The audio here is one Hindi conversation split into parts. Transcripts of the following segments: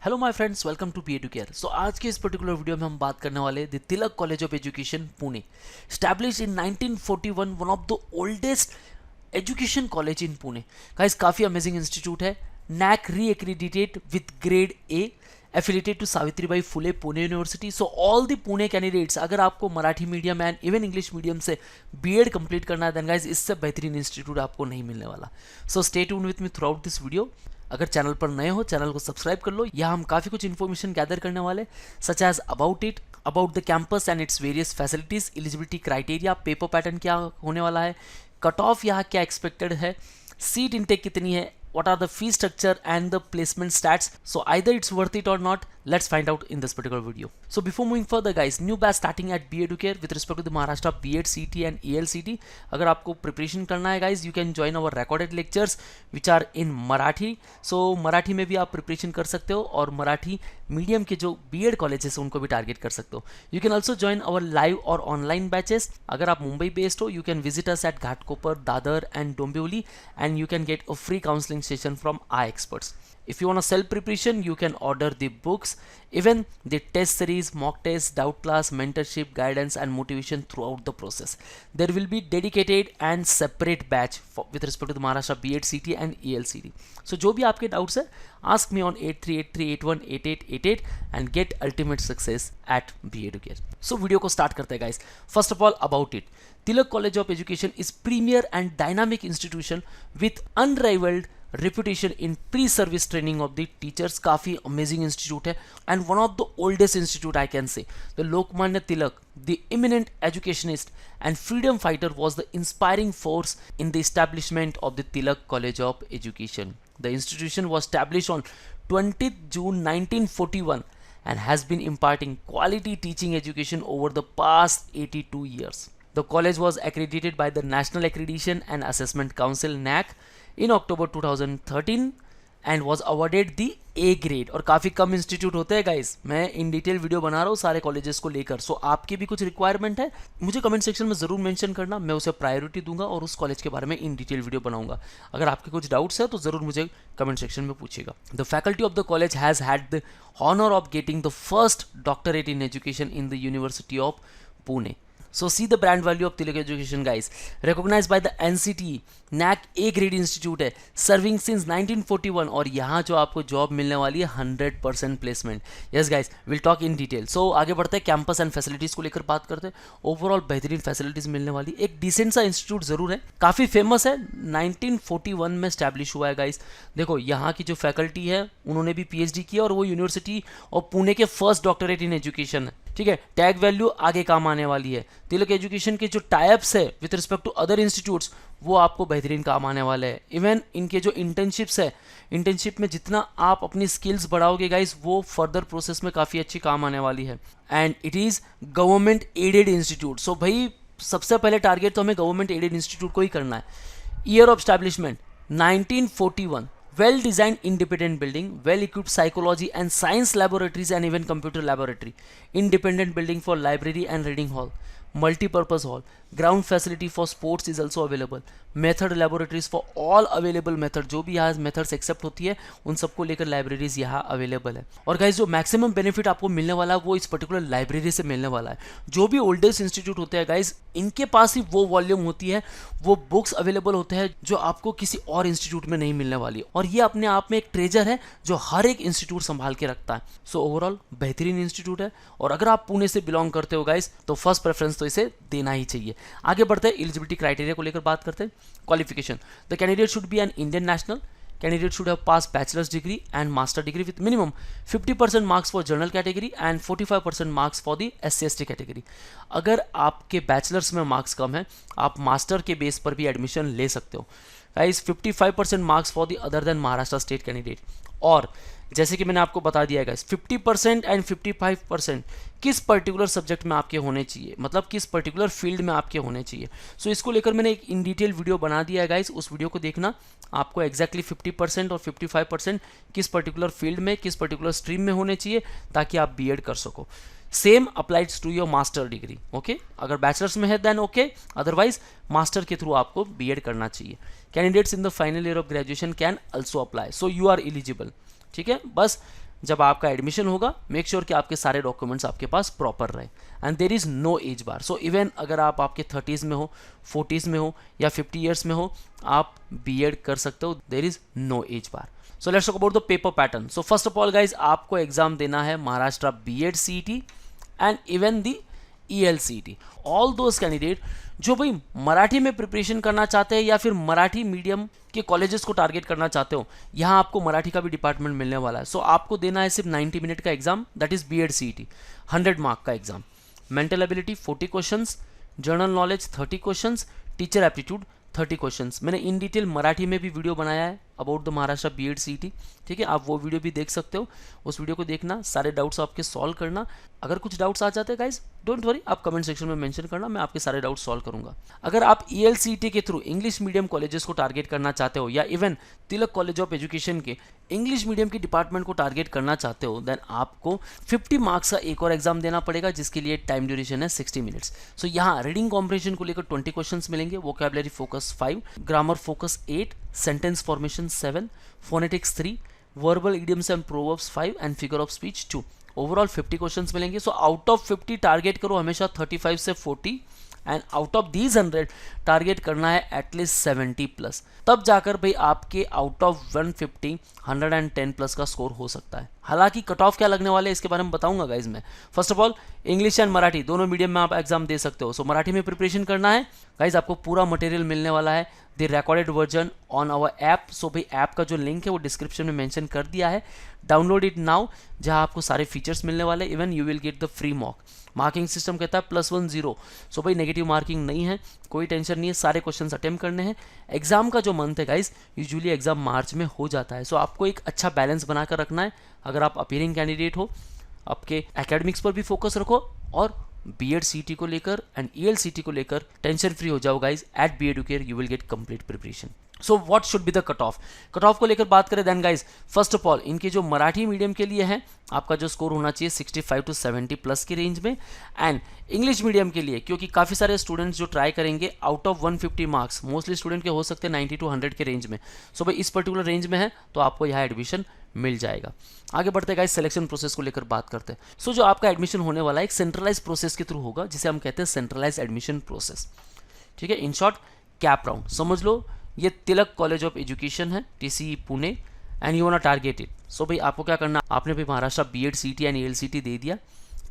Hello my friends, welcome to P two care. So आज के इस पर्टिकुलर वीडियो में हम बात करने वाले the Tilak college of education Pune, establish in 1941, one of the oldest education college in Pune. Guys काफ़ी अमेजिंग इंस्टीट्यूट है, NAAC reaccredited with grade A, affiliated to Savitribai Phule Pune university. So all the Pune candidates, अगर आपको Marathi medium and even English medium से बीएड कंप्लीट करना है, देन गाइस इससे बेहतरीन इंस्टीट्यूट आपको नहीं मिलने वाला। So stay tuned with me through out this video. अगर चैनल पर नए हो, चैनल को सब्सक्राइब कर लो। यहाँ हम काफ़ी कुछ इन्फॉर्मेशन गैदर करने वाले, such as about it, about the campus and its various facilities, eligibility criteria, paper pattern क्या होने वाला है, कट ऑफ यहाँ क्या एक्सपेक्टेड है, सीट इनटेक कितनी है, what are the fee structure and the placement stats. So either it's worth it or not, let's find out in this particular video. So before moving further guys, new batch starting at BA2Care with respect to the Maharashtra B.Ed CET and ELCT. अगर आपको प्रिपरेशन करना है guys, you can join our recorded lectures which are in Marathi. So Marathi में भी आप प्रिपरेशन कर सकते हो और मराठी मीडियम के जो B.Ed कॉलेजेस हैं उनको भी टारगेट कर सकते हो। You can also join our live और ऑनलाइन बैचेस। अगर आप मुंबई बेस्ड हो, you can visit us at Ghatkopar, Dadar and Dombivli and you can get a free counseling session from our experts. If you want to self preparation, you can order the books, even the test series, mock tests, doubt class, mentorship, guidance and motivation throughout the process. There will be dedicated and separate batch with respect to the Maharashtra B.Ed CT and ELCT. So जो भी आपके doubts है, ask me on 8383818888 and get ultimate success at BA2Care. So video को start करते हैं guys. First of all about it. Tilak College of Education is premier and dynamic institution with unrivaled reputation in pre-service training of the teachers. काफ़ी amazing institute है and one of the oldest institute I can say. The Lokmanya Tilak, the eminent educationist and freedom fighter, was the inspiring force in the establishment of the Tilak College of Education. The institution was established on 20th June 1941 and has been imparting quality teaching education over the past 82 years. The college was accredited by the National Accreditation and Assessment Council (NAC) in October 2013 and was awarded the A grade. और काफ़ी कम इंस्टीट्यूट होते हैं गाइस, मैं इन डिटेल वीडियो बना रहा हूँ सारे कॉलेजेस को लेकर। सो आपकी भी कुछ रिक्वायरमेंट है, मुझे कमेंट सेक्शन में ज़रूर मेंशन करना, मैं उसे प्रायोरिटी दूंगा और उस कॉलेज के बारे में इन डिटेल वीडियो बनाऊंगा। अगर आपके कुछ डाउट्स है तो ज़रूर मुझे कमेंट सेक्शन में पूछिएगा। The faculty of the college has had the honour of getting the first doctorate in education in the university of Pune. So see the brand value of Tilak Education guys, recognized by the NCTE, NAC A grade institute है, serving since 1941 और यहाँ जो आपको जॉब मिलने वाली है 100% placement. Yes guys, will talk in detail. So आगे बढ़ते हैं, कैंपस एंड फैसिलिटीज़ को लेकर बात करते हैं। ओवरऑल बेहतरीन फैसिलिटीज़ मिलने वाली, एक डिसेंट सा इंस्टीट्यूट ज़रूर है, काफ़ी फेमस है, 1941 में स्टैब्लिश हुआ है गाइस। देखो यहाँ की जो फैकल्टी है उन्होंने भी PhD किया और वो यूनिवर्सिटी और पुणे के फर्स्ट डॉक्टरेट इन एजुकेशन है, ठीक है। टैग वैल्यू आगे काम आने वाली है। तिलक एजुकेशन के जो टाइप्स है with respect to other institutes, वो आपको बेहतरीन काम आने वाले हैं। इवन इनके जो इंटर्नशिप्स है, इंटर्नशिप में जितना आप अपनी स्किल्स बढ़ाओगे गाइस, वो फर्दर प्रोसेस में काफ़ी अच्छी काम आने वाली है। And it is government aided institute. So भाई सबसे पहले टारगेट तो हमें गवर्नमेंट एडेड इंस्टीट्यूट को ही करना है। Year of establishment 1941, well designed independent building, well equipped psychology and science laboratories and even computer laboratory, independent building for library and reading hall, multi-purpose hall, ground facility for sports is also available, method laboratories for all available method, जो भी यहाँ मेथड्स एक्सेप्ट होती है उन सबको लेकर लाइब्रेरीज यहाँ अवेलेबल है। और गाइज जो मैक्सिमम बेनिफिट आपको मिलने वाला है वो इस पर्टिकुलर लाइब्रेरी से मिलने वाला है। जो भी ओल्डेस्ट इंस्टीट्यूट होते हैं गाइज, इनके पास ही वो वॉल्यूम होती है, वो बुक्स अवेलेबल होते हैं जो आपको किसी और इंस्टीट्यूट में नहीं मिलने वाली, और ये अपने आप में एक ट्रेजर है जो हर एक इंस्टीट्यूट संभाल के रखता है। सो ओवरऑल बेहतरीन इंस्टीट्यूट है और अगर आप पुणे से बिलोंग करते हो गाइज तो फर्स्ट प्रेफरेंस तो इसे देना ही चाहिए। आगे बढ़ते हैं, एलिजिबिलिटी क्राइटेरिया को लेकर बात करते हैं। Qualification, the candidate should be an Indian national, candidate should have passed bachelor's degree and master degree with minimum 50% marks for general category and 45% marks for the SC/ST category. अगर आपके बैचलर्स में मार्क्स कम है, आप मास्टर के बेस पर भी एडमिशन ले सकते हो guys. 55% marks for the other than Maharashtra state candidate, और जैसे कि मैंने आपको बता दिया गाइस 50% एंड 55% किस पर्टिकुलर सब्जेक्ट में आपके होने चाहिए, मतलब किस पर्टिकुलर फील्ड में आपके होने चाहिए। सो इसको लेकर मैंने एक इन डिटेल वीडियो बना दिया है गाइस, उस वीडियो को देखना। आपको एक्जैक्टली 50% और 55% किस पर्टिकुलर फील्ड में, किस पर्टिकुलर स्ट्रीम में होने चाहिए ताकि आप बीएड कर सको। Same applies to your master degree, okay. अगर बैचलर्स में है देन ओके, अदरवाइज मास्टर के थ्रू आपको बीएड करना चाहिए। Candidates in the final year of graduation can also apply, so you are eligible, ठीक है। बस जब आपका एडमिशन होगा मेक श्योर कि आपके सारे डॉक्यूमेंट्स आपके पास प्रॉपर रहे। And there is no age bar, so even अगर आप आपके 30s में हो, 40s में हो या 50 ईयर्स में हो, आप बीएड कर सकते हो, there is no age bar. So let's talk about the paper pattern. So first of all guys, आपको एग्जाम देना है Maharashtra BEd CET and even the ELCET। All those candidate जो भाई मराठी में प्रिपरेशन करना चाहते हैं या फिर मराठी मीडियम के कॉलेजेस को टारगेट करना चाहते हो, यहाँ आपको मराठी का भी डिपार्टमेंट मिलने वाला है। सो आपको देना है सिर्फ 90 मिनट का exam, that is BEd CET, 100 mark का exam. Mental ability 40 questions, general knowledge 30 questions, teacher aptitude 30 questions. मैंने इन डिटेल मराठी में भी वीडियो बनाया है about the Maharashtra BEd CET, ठीक है, आप वो वीडियो भी देख सकते हो, उस वीडियो को देखना, सारे डाउट्स आपके सॉल्व करना। अगर कुछ डाउट्स आ जाते हैं गाइज, डोंट वरी, आप कमेंट सेक्शन में मेंशन करना, मैं आपके सारे डाउट्स सॉल्व करूंगा। अगर आप ELCET के थ्रू इंग्लिश मीडियम कॉलेजेस को टारगेट करना चाहते हो या even Tilak college of education के इंग्लिश मीडियम के डिपार्टमेंट को टारगेट करना चाहते हो, देन आपको 50 मार्क्स का एक और एग्जाम देना पड़ेगा, जिसके लिए टाइम ड्यूरेशन है 60 मिनट्स। सो यहाँ रीडिंग कॉम्प्रिहेंशन को लेकर 20 क्वेश्चंस मिलेंगे, vocabulary focus 5, grammar focus 8, sentence formation 7, phonetics 3, verbal idioms and proverbs 5 and figure of speech 2। Overall 50 questions मिलेंगे। सो आउट ऑफ 50 टारगेट करो हमेशा 35 से 40 and out of these 100 target करना है एटलीस्ट 70 प्लस, तब जाकर भाई आपके आउट ऑफ 150 110 प्लस का स्कोर हो सकता है। हालांकि कट ऑफ क्या लगने वाले हैं इसके बारे में बताऊंगा गाइज मैं। First of all English and Marathi दोनों मीडियम में आप एग्जाम दे सकते हो। सो मराठी में प्रिपरेशन करना है गाइज, आपको पूरा मटेरियल मिलने वाला है, the recorded version on our app. So भाई ऐप का जो लिंक है वो डिस्क्रिप्शन में मेंशन कर दिया है, डाउनलोड इट नाउ, जहां आपको सारे फीचर्स मिलने वाले, even you will get the free mock. Marking system कहता है +1 0, सो भाई नेगेटिव मार्किंग नहीं है, कोई टेंशन नहीं है, सारे क्वेश्चन अटेम्प्ट करने हैं। एग्जाम का जो मंथ है गाइज, यूजुअली एग्जाम मार्च में हो जाता है। सो आपको एक अच्छा बैलेंस बनाकर रखना है। अगर आप अपीयरिंग कैंडिडेट हो, आपके एकेडमिक्स पर भी फोकस रखो और बीएड सीईटी को लेकर एंड ELCET को लेकर टेंशन फ्री हो जाओ guys. At B Educare you will get complete preparation. So what should be the cut off? Cut off को लेकर बात करें then guys, first of all इनके जो मराठी मीडियम के लिए है, आपका जो स्कोर होना चाहिए 65 to 70 प्लस की रेंज में। एंड इंग्लिश मीडियम के लिए, क्योंकि काफ़ी सारे स्टूडेंट्स जो ट्राई करेंगे out of 150 marks, mostly student के हो सकते हैं 90 to 100 के रेंज में। सो भाई इस पर्टिकुलर रेंज में है तो आपको यहाँ एडमिशन मिल जाएगा। आगे बढ़ते गाइस, सिलेक्शन प्रोसेस को लेकर बात करते हैं। सो जो आपका एडमिशन होने वाला है एक सेंट्रलाइज प्रोसेस के थ्रू होगा, जिसे हम कहते हैं सेंट्रलाइज एडमिशन प्रोसेस, ठीक है। इन शॉर्ट कैप राउंड समझ लो, ये तिलक कॉलेज ऑफ एजुकेशन है, TCE Pune, and you want to target it. So भाई आपको क्या करना, आपने भी Maharashtra BEd CET and ELCET दे दिया,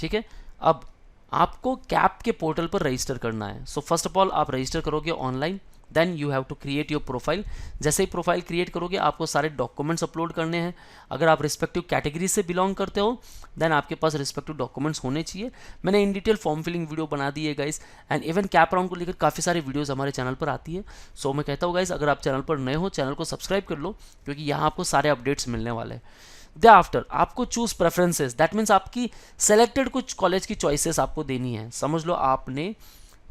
ठीक है। अब आपको कैप के पोर्टल पर रजिस्टर करना है। सो फर्स्ट ऑफ ऑल आप रजिस्टर करोगे online, then you have to create your profile. जैसे ही प्रोफाइल क्रिएट करोगे आपको सारे डॉक्यूमेंट्स अपलोड करने हैं। अगर आप रिस्पेक्टिव कैटेगरी से बिलोंग करते हो देन आपके पास रिस्पेक्टिव डॉक्यूमेंट्स होने चाहिए। मैंने in detail form filling video बना दी है guys, and even CAP round को लेकर काफ़ी सारी वीडियोस हमारे चैनल पर आती है। सो मैं कहता हूँ गाइस, अगर आप चैनल पर नए हो चैनल को सब्सक्राइब कर लो, क्योंकि यहाँ आपको सारे अपडेट्स मिलने वाले हैं। आफ्टर आपको चूज प्रेफरेंसेस, दैट मीन्स आपकी सेलेक्टेड कुछ कॉलेज की चॉइसेस आपको देनी है। समझ लो आपने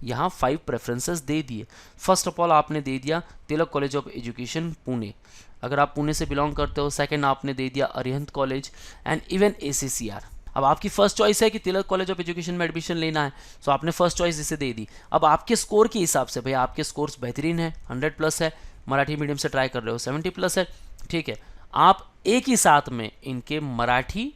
यहाँ 5 प्रेफरेंसेस दे दिए। फर्स्ट ऑफ ऑल आपने दे दिया तिलक कॉलेज ऑफ एजुकेशन पुणे, अगर आप पुणे से बिलोंग करते हो। सेकंड आपने दे दिया Arihant college and even ACCR। अब आपकी फर्स्ट चॉइस है कि तिलक कॉलेज ऑफ एजुकेशन में एडमिशन लेना है, सो आपने फर्स्ट चॉइस इसे दे दी। अब आपके स्कोर के हिसाब से, भैया आपके स्कोर्स बेहतरीन है, 100 प्लस है, मराठी मीडियम से ट्राई कर रहे हो 70 प्लस है, ठीक है, आप एक ही साथ में इनके Marathi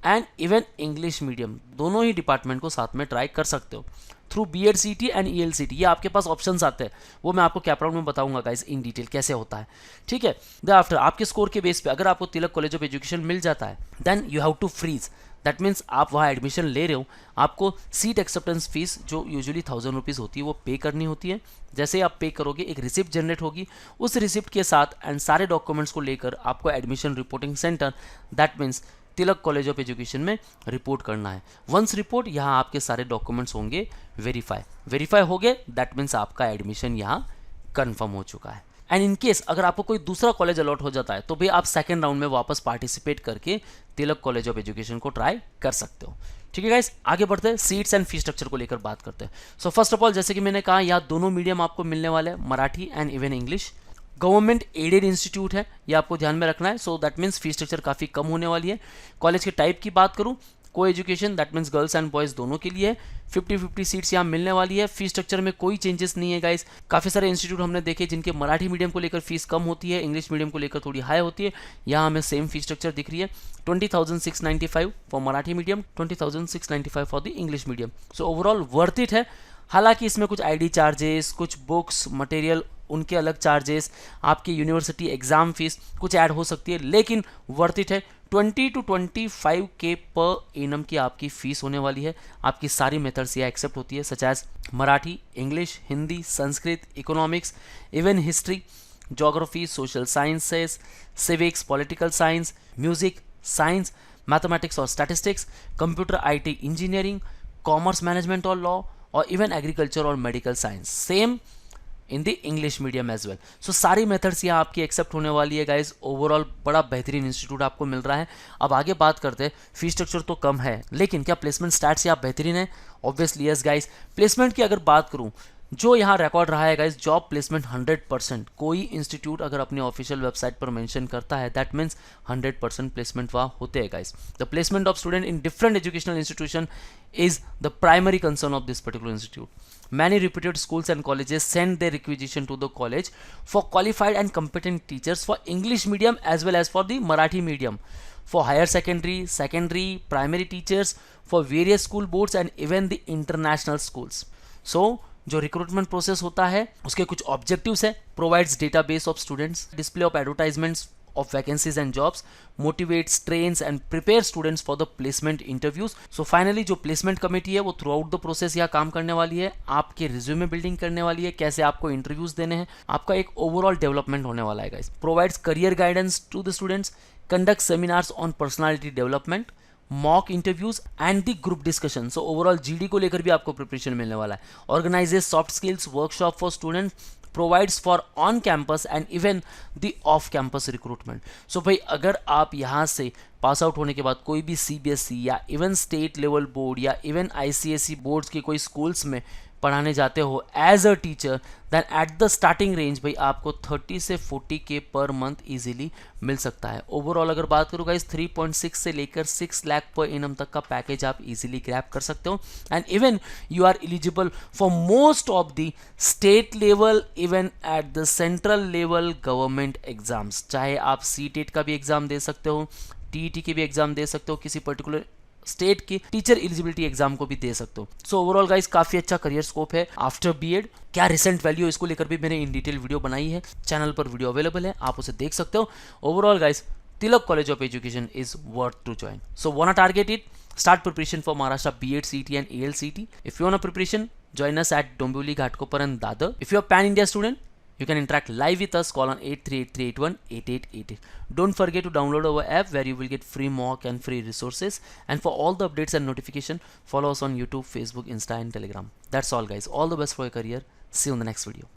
and even English medium दोनों ही डिपार्टमेंट को साथ में ट्राई कर सकते हो through BEd CET and ELCET। ये आपके पास ऑप्शंस आते हैं, वो मैं आपको कैप राउंड में बताऊंगा गाइस इन डिटेल कैसे होता है, ठीक है। द आफ्टर आपके स्कोर के बेस पे अगर आपको तिलक कॉलेज ऑफ एजुकेशन मिल जाता है then you have to freeze, that means आप वहाँ एडमिशन ले रहे हो, आपको सीट एक्सेप्टेंस फीस जो यूजुअली 1000 रुपीज़ होती है वो पे करनी होती है। जैसे ही आप पे करोगे एक रिसिप्ट जनरेट होगी, उस रिसिप्ट के साथ एंड सारे डॉक्यूमेंट्स को लेकर आपको admission reporting centre, that means Tilak college of education में रिपोर्ट करना है। वंस रिपोर्ट, यहाँ आपके सारे डॉक्यूमेंट्स होंगे वेरीफाई हो गए, दैट मीन्स आपका एडमिशन यहाँ कंफर्म हो चुका है। एंड इन केस अगर आपको कोई दूसरा कॉलेज अलॉट हो जाता है तो भी आप सेकंड राउंड में वापस पार्टिसिपेट करके तिलक कॉलेज ऑफ एजुकेशन को ट्राई कर सकते हो, ठीक है गाइस। आगे बढ़ते हैं, सीट्स एंड फी स्ट्रक्चर को लेकर बात करते हैं। सो फर्स्ट ऑफ ऑल जैसे कि मैंने कहा, यहाँ दोनों मीडियम आपको मिलने वाले हैं, Marathi and even English. Government aided institute है, ये आपको ध्यान में रखना है। So that means fee structure काफ़ी कम होने वाली है। कॉलेज के टाइप की बात करूँ, को education, that means girls and boys दोनों के लिए 50-50 सीट्स यहाँ मिलने वाली है। फीस स्ट्रक्चर में कोई चेंजेस नहीं है गाइस। काफ़ी सारे इंस्टीट्यूट हमने देखे जिनके मराठी मीडियम को लेकर फीस कम होती है, इंग्लिश मीडियम को लेकर थोड़ी हाई होती है। यहाँ हमें सेम फीस स्ट्रक्चर दिख रही है, 20,695 for Marathi medium, 20,695 for the English medium. So overall worth it है। हालांकि इसमें कुछ आईडी चार्जेस, कुछ बुक्स मटेरियल उनके अलग चार्जेस, आपकी यूनिवर्सिटी एग्जाम फीस कुछ ऐड हो सकती है, लेकिन वर्थ इट है। 20 to 25K पर एनम की आपकी फीस होने वाली है। आपकी सारी मेथड्स यहाँ एक्सेप्ट होती है, such as Marathi, English, Hindi, Sanskrit, economics, even history, geography, social sciences, civics, political science, music, science, mathematics और statistics, computer IT engineering, commerce management और लॉ, और इवन एग्रीकल्चर और medical science, same in the English medium as well. So सारी मेथड्स यहाँ आपकी एक्सेप्ट होने वाली है गाइज। ओवरऑल बड़ा बेहतरीन इंस्टीट्यूट आपको मिल रहा है। अब आगे बात करते हैं, फीस स्ट्रक्चर तो कम है, लेकिन क्या प्लेसमेंट स्टैट्स यहाँ बेहतरीन है? Obviously yes guys. प्लेसमेंट की अगर बात करूँ, जो यहाँ रिकॉर्ड रहा है गाइज, जॉब प्लेसमेंट 100%। कोई इंस्टीट्यूट अगर अपनी ऑफिशियल वेबसाइट पर मेंशन करता है, दैट मीन्स 100% प्लेसमेंट वहाँ होते हैं guys. The placement of student in different educational institution is the primary concern of this particular institute. Many reputed schools and colleges send their requisition to the college for qualified and competent teachers for English medium as well as for the Marathi medium, for higher secondary, primary teachers, for various school boards and even the international schools. So जो रिक्रूटमेंट प्रोसेस होता है उसके कुछ ऑब्जेक्टिव्स है, provides database of students, display of advertisements of vacancies and jobs, motivates, trains and prepares students for the placement interviews. So finally जो placement committee है वो throughout the process यहाँ काम करने वाली है, आपके रिज्यूमे बिल्डिंग करने वाली है, कैसे आपको इंटरव्यूज देने हैं, आपका एक ओवरऑल डेवलपमेंट होने वाला है guys. Provides career guidance to the students, conduct seminars on personality development, mock interviews and the group discussion. So overall GD को लेकर भी आपको प्रिपरेशन मिलने वाला है। Organises soft skills workshop for student, provides for on campus and even the off campus recruitment. So भाई अगर आप यहाँ से पास आउट होने के बाद कोई भी CBSE या इवन स्टेट लेवल बोर्ड या इवन ICSE बोर्ड्स के कोई स्कूल्स में पढ़ाने जाते हो as a teacher, then at the starting range भाई आपको 30 से 40K पर मंथ इजीली मिल सकता है। ओवरऑल अगर बात करूँ गाइस, 3.6 से लेकर 6 लाख पर एनम तक का पैकेज आप इजीली ग्रैब कर सकते हो। And even you are eligible for most of the state level even at the central level government exams. चाहे आप CTET का भी एग्जाम दे सकते हो, TET के भी एग्जाम दे सकते हो, किसी पर्टिकुलर स्टेट की टीचर एलिजिबिलिटी एग्जाम को भी दे सकते हो। सो ओवरऑल गाइस काफी अच्छा करियर स्कोप है आफ्टर बीएड। क्या रिसेंट वैल्यू है इसको लेकर भी मैंने इन डिटेल वीडियो बनाई है, चैनल पर वीडियो अवेलेबल है, आप उसे देख सकते हो। Overall guys Tilak college of education is worth to join. So want to target it, start preparation for Maharashtra B.Ed CET and ALCET. If you want a preparation, join us at Dombivli Ghatkopar and Dadar. If you are pan India student, you can interact live with us. Call on 8383818888. Don't forget to download our app where you will get free mock and free resources. And for all the updates and notification, follow us on YouTube, Facebook, Insta and Telegram. That's all guys. All the best for your career. See you in the next video.